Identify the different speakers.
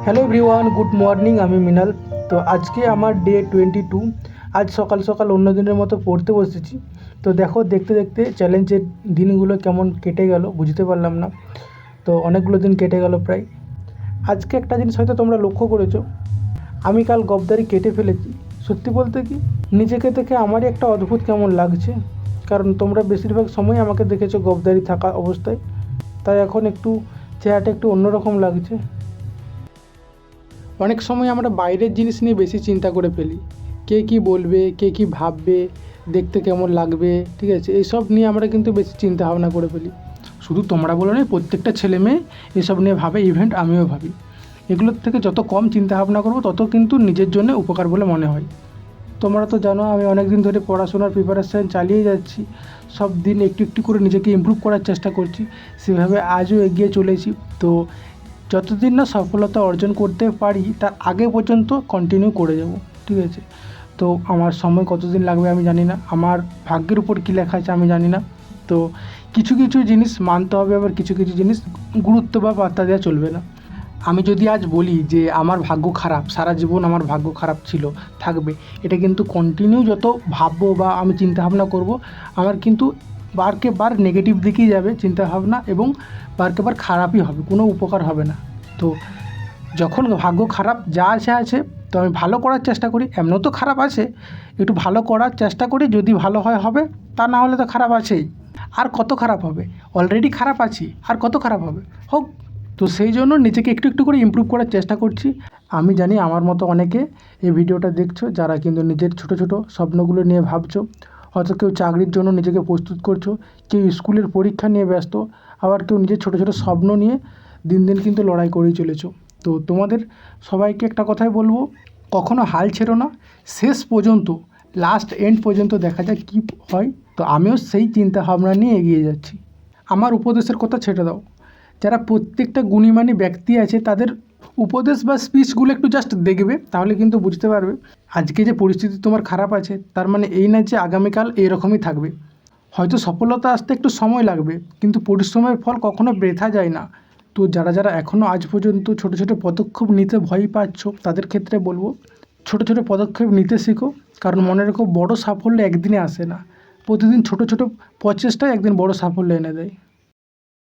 Speaker 1: Hello everyone, good morning. আমি মৃণাল। তো আজকে আমার ডে 22। আজ সকাল সকাল অন্য দিনের মতো পড়তে বসেছি। তো দেখতে দেখতে চ্যালেঞ্জের দিনগুলো কেমন কেটে গেল বুঝতে পারলাম না। তো অনেকগুলো দিন কেটে গেল প্রায়। আজকে একটা জিনিস হয়তো তোমরা লক্ষ্য করেছো, আমি কাল গবদারি কেটে ফেলেছি। সত্যি বলতে কি, নিজেকে দেখে আমারই একটা অদ্ভুত কেমন লাগছে, কারণ তোমরা বেশিরভাগ সময় আমাকে দেখেছো গবদারি থাকা অবস্থায়। তাই এখন একটু চেহারাটা একটু অন্যরকম লাগছে। অনেক সময় আমরা বাইরের জিনিস নিয়ে বেশি চিন্তা করে ফেলি, কে কী বলবে, কে কী ভাববে, দেখতে কেমন লাগবে, ঠিক আছে, এইসব নিয়ে আমরা কিন্তু বেশি চিন্তা ভাবনা করে ফেলি। শুধু তোমরা বলো না, প্রত্যেকটা ছেলে মেয়ে এসব নিয়ে ভাবে, ইভেন্ট আমিও ভাবি। এগুলোর থেকে যত কম চিন্তা ভাবনা করবো তত কিন্তু নিজের জন্য উপকার বলে মনে হয়। তোমরা তো জানো আমি অনেক দিন ধরে পড়াশোনার প্রিপারেশান চালিয়ে যাচ্ছি, সব দিন একটু একটু করে নিজেকে ইমপ্রুভ করার চেষ্টা করছি, সেভাবে আজও এগিয়ে চলেছি। তো যতদিন না সফলতা অর্জন করতে পারি তার আগে পর্যন্ত কন্টিনিউ করে যাব, ঠিক আছে। তো আমার সময় কতদিন লাগবে আমি জানি না, আমার ভাগ্যের উপর কী লেখা আছে আমি জানি না। তো কিছু কিছু জিনিস মানতে হবে, আবার কিছু কিছু জিনিস গুরুত্ব বা পাত্তা দেওয়া চলবে না। আমি যদি আজ বলি যে আমার ভাগ্য খারাপ, সারা জীবন আমার ভাগ্য খারাপ ছিল, থাকবে, এটা কিন্তু কন্টিনিউ যত ভাববো বা আমি চিন্তাভাবনা করব, আমার কিন্তু বারকে বার নেগেটিভ দিকেই যাবে চিন্তাভাবনা, এবং বারকে বার খারাপই হবে, কোনো উপকার হবে না। তো যখন ভাগ্য খারাপ যা আছে তো আমি ভালো করার চেষ্টা করি। এমনও তো খারাপ আছে, একটু ভালো করার চেষ্টা করি, যদি ভালো হয় হবে, তা না হলে তো খারাপ আছেই। আর কত খারাপ হবে, অলরেডি খারাপ আছি, আর কত খারাপ হবে, হোক। তো সেই জন্য নিজেকে একটু একটু করে ইমপ্রুভ করার চেষ্টা করছি। আমি জানি আমার মতো অনেকে এই ভিডিওটা দেখছো, যারা কিন্তু নিজের ছোট ছোট স্বপ্নগুলো নিয়ে ভাবছো। হয়তো কেউ চাকরির জন্য নিজেকে প্রস্তুত করছো, কেউ স্কুলের পরীক্ষা নিয়ে ব্যস্ত, আবার কেউ নিজের ছোট ছোট স্বপ্ন নিয়ে দিন দিন কিন্তু লড়াই করেই চলেছো। তো তোমাদের সবাইকে একটা কথাই বলবো, কখনো হাল ছেড়ো না, শেষ পর্যন্ত, লাস্ট এন্ড পর্যন্ত দেখা যাক কী হয়। তো আমিও সেই চিন্তা ভাবনা নিয়ে এগিয়ে যাচ্ছি। আমার উপদেশের কথা ছেড়ে দাও, যারা প্রত্যেকটা গুণীমানী ব্যক্তি আছে তাদের উপদেশ বা স্পিচগুলো একটু জাস্ট দেখবে, তাহলে কিন্তু বুঝতে পারবে আজকে যে পরিস্থিতি তোমার খারাপ আছে তার মানে এই না যে আগামীকাল এইরকমই থাকবে। হয়তো সফলতা আসতে একটু সময় লাগবে, কিন্তু পরিশ্রমের ফল কখনো বৃথা যায় না। তো যারা যারা এখনও আজ পর্যন্ত ছোটো ছোটো পদক্ষেপ নিতে ভয় পাচ্ছ, তাদের ক্ষেত্রে বলবো ছোটো ছোটো পদক্ষেপ নিতে শিখো। কারণ মনে রেখো, বড় সাফল্য একদিনে আসে না, প্রতিদিন ছোটো ছোটো প্রচেষ্টায় একদিন বড় সাফল্য এনে দেয়।